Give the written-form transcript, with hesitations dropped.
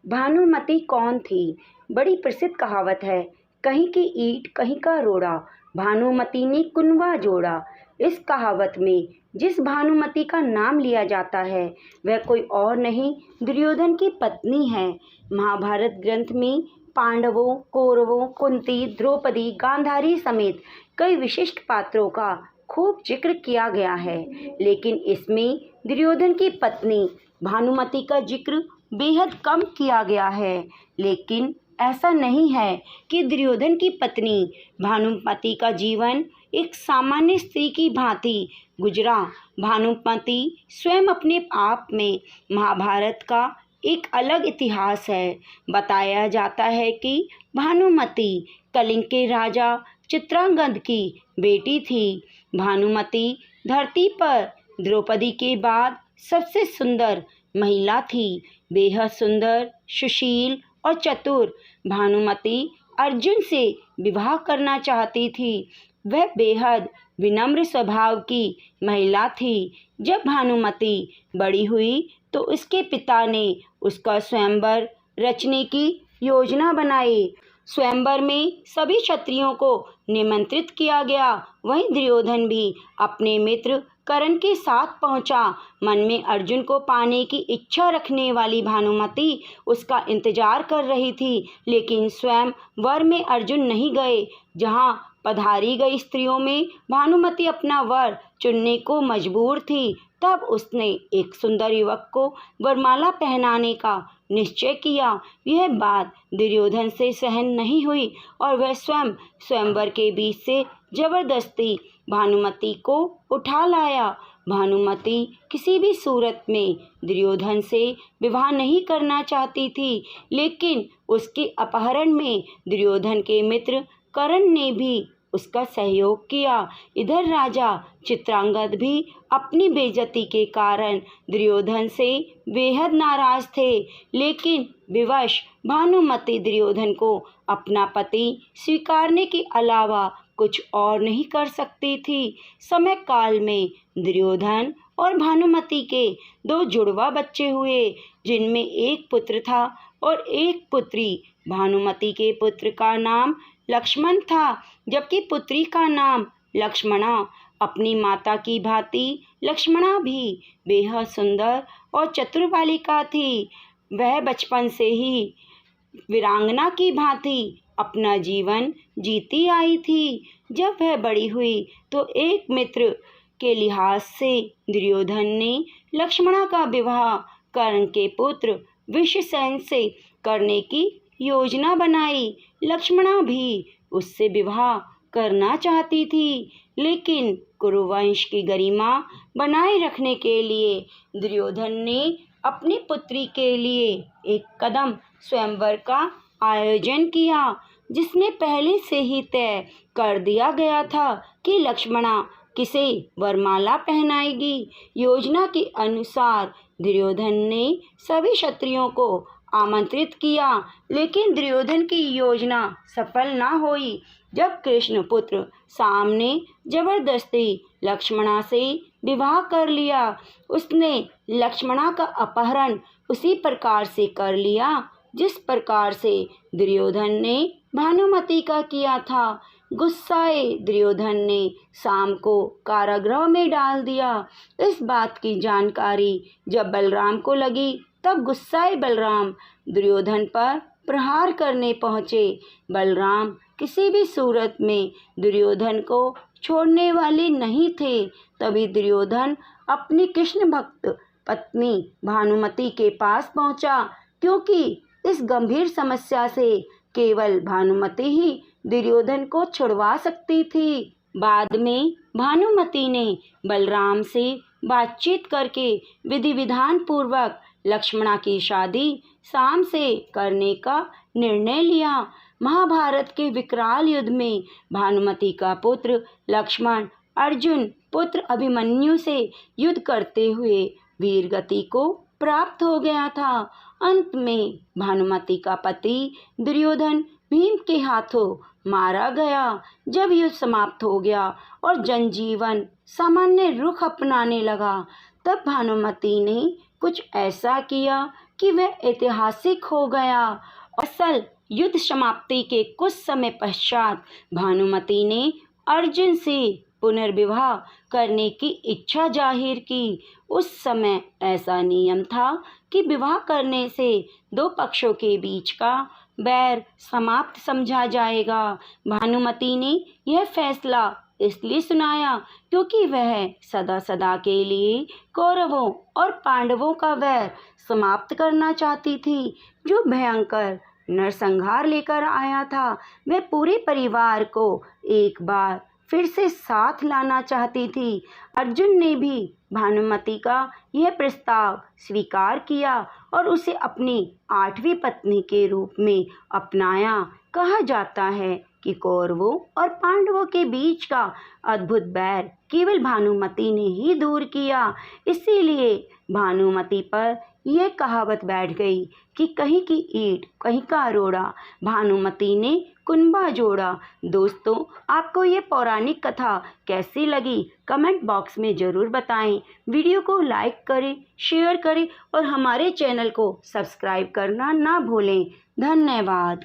भानुमति कौन थी? बड़ी प्रसिद्ध कहावत है, कहीं की ईंट कहीं का रोड़ा, भानुमति ने कुनबा जोड़ा। इस कहावत में जिस भानुमति का नाम लिया जाता है वह कोई और नहीं, दुर्योधन की पत्नी है। महाभारत ग्रंथ में पांडवों, कौरवों, कुंती, द्रौपदी, गांधारी समेत कई विशिष्ट पात्रों का खूब जिक्र किया गया है, लेकिन इसमें दुर्योधन की पत्नी भानुमति का जिक्र बेहद कम किया गया है। लेकिन ऐसा नहीं है कि दुर्योधन की पत्नी भानुमति का जीवन एक सामान्य स्त्री की भांति गुजरा। भानुमति स्वयं अपने आप में महाभारत का एक अलग इतिहास है। बताया जाता है कि भानुमति कलिंग के राजा चित्रांगद की बेटी थी। भानुमति धरती पर द्रौपदी के बाद सबसे सुंदर महिला थी। बेहद सुंदर, सुशील और चतुर भानुमति अर्जुन से विवाह करना चाहती थी। वह बेहद विनम्र स्वभाव की महिला थी। जब भानुमति बड़ी हुई तो उसके पिता ने उसका स्वयंवर रचने की योजना बनाई। स्वयंवर में सभी क्षत्रियों को निमंत्रित किया गया। वहीं दुर्योधन भी अपने मित्र कर्ण के साथ पहुंचा। मन में अर्जुन को पाने की इच्छा रखने वाली भानुमति उसका इंतजार कर रही थी, लेकिन स्वयं वर में अर्जुन नहीं गए। जहां पधारी गई स्त्रियों में भानुमति अपना वर चुनने को मजबूर थी। तब उसने एक सुंदर युवक को वरमाला पहनाने का निश्चय किया। यह बात दुर्योधन से सहन नहीं हुई और वह स्वयं स्वयंवर के बीच से जबरदस्ती भानुमति को उठा लाया। भानुमति किसी भी सूरत में दुर्योधन से विवाह नहीं करना चाहती थी, लेकिन उसके अपहरण में दुर्योधन के मित्र कर्ण ने भी उसका सहयोग किया। इधर राजा चित्रांगद भी अपनी बेइज्जती के कारण दुर्योधन से बेहद नाराज थे, लेकिन विवश भानुमति दुर्योधन को अपना पति स्वीकारने के अलावा कुछ और नहीं कर सकती थी। समय काल में दुर्योधन और भानुमति के दो जुड़वा बच्चे हुए, जिनमें एक पुत्र था और एक पुत्री। भानुमति के पुत्र का नाम लक्ष्मण था, जबकि पुत्री का नाम लक्ष्मणा। अपनी माता की भांति लक्ष्मणा भी बेहद सुंदर और चतुर बालिका थी। वह बचपन से ही वीरांगना की भांति अपना जीवन जीती आई थी। जब वह बड़ी हुई तो एक मित्र के लिहाज से दुर्योधन ने लक्ष्मणा का विवाह कर्ण के पुत्र विषसेन से करने की योजना बनाई। लक्ष्मणा भी उससे विवाह करना चाहती थी, लेकिन कुरुवंश की गरिमा बनाए रखने के लिए दुर्योधन ने अपनी पुत्री के लिए एक कदम स्वयंवर का आयोजन किया, जिसमें पहले से ही तय कर दिया गया था कि लक्ष्मणा किसे वरमाला पहनाएगी। योजना के अनुसार दुर्योधन ने सभी क्षत्रियों को आमंत्रित किया, लेकिन दुर्योधन की योजना सफल न हुई। जब कृष्ण पुत्र साम ने जबरदस्ती लक्ष्मणा से विवाह कर लिया, उसने लक्ष्मणा का अपहरण उसी प्रकार से कर लिया जिस प्रकार से दुर्योधन ने भानुमति का किया था। गुस्साए दुर्योधन ने साम को कारागृह में डाल दिया। इस बात की जानकारी जब बलराम को लगी, तब गुस्साए बलराम दुर्योधन पर प्रहार करने पहुँचे। बलराम किसी भी सूरत में दुर्योधन को छोड़ने वाले नहीं थे। तभी दुर्योधन अपनी कृष्ण भक्त पत्नी भानुमति के पास पहुंचा, क्योंकि इस गंभीर समस्या से केवल भानुमति ही दुर्योधन को छुड़वा सकती थी। बाद में भानुमति ने बलराम से बातचीत करके विधि विधान पूर्वक लक्ष्मणा की शादी साम से करने का निर्णय लिया। महाभारत के विकराल युद्ध में भानुमति का पुत्र लक्ष्मण अर्जुन पुत्र अभिमन्यु से युद्ध करते हुए वीरगति को प्राप्त हो गया था। अंत में भानुमति का पति दुर्योधन भीम के हाथों मारा गया। जब युद्ध समाप्त हो गया और जनजीवन सामान्य रुख अपनाने लगा, तब भानुमति ने कुछ ऐसा किया कि वह ऐतिहासिक हो गया। असल युद्ध समाप्ति के कुछ समय पश्चात भानुमति ने अर्जुन से पुनर्विवाह करने की इच्छा जाहिर की। उस समय ऐसा नियम था कि विवाह करने से दो पक्षों के बीच का बैर समाप्त समझा जाएगा। भानुमति ने यह फैसला इसलिए सुनाया क्योंकि वह सदा सदा के लिए कौरवों और पांडवों का वैर समाप्त करना चाहती थी, जो भयंकर नरसंहार लेकर आया था। वह पूरे परिवार को एक बार फिर से साथ लाना चाहती थी। अर्जुन ने भी भानुमति का यह प्रस्ताव स्वीकार किया और उसे अपनी 8वीं पत्नी के रूप में अपनाया। कहा जाता है कि कौरवों और पांडवों के बीच का अद्भुत बैर केवल भानुमति ने ही दूर किया। इसीलिए भानुमति पर यह कहावत बैठ गई कि कहीं की ईंट कहीं का रोड़ा, भानुमति ने कुनबा जोड़ा। दोस्तों, आपको ये पौराणिक कथा कैसी लगी कमेंट बॉक्स में ज़रूर बताएं। वीडियो को लाइक करें, शेयर करें और हमारे चैनल को सब्सक्राइब करना ना भूलें। धन्यवाद।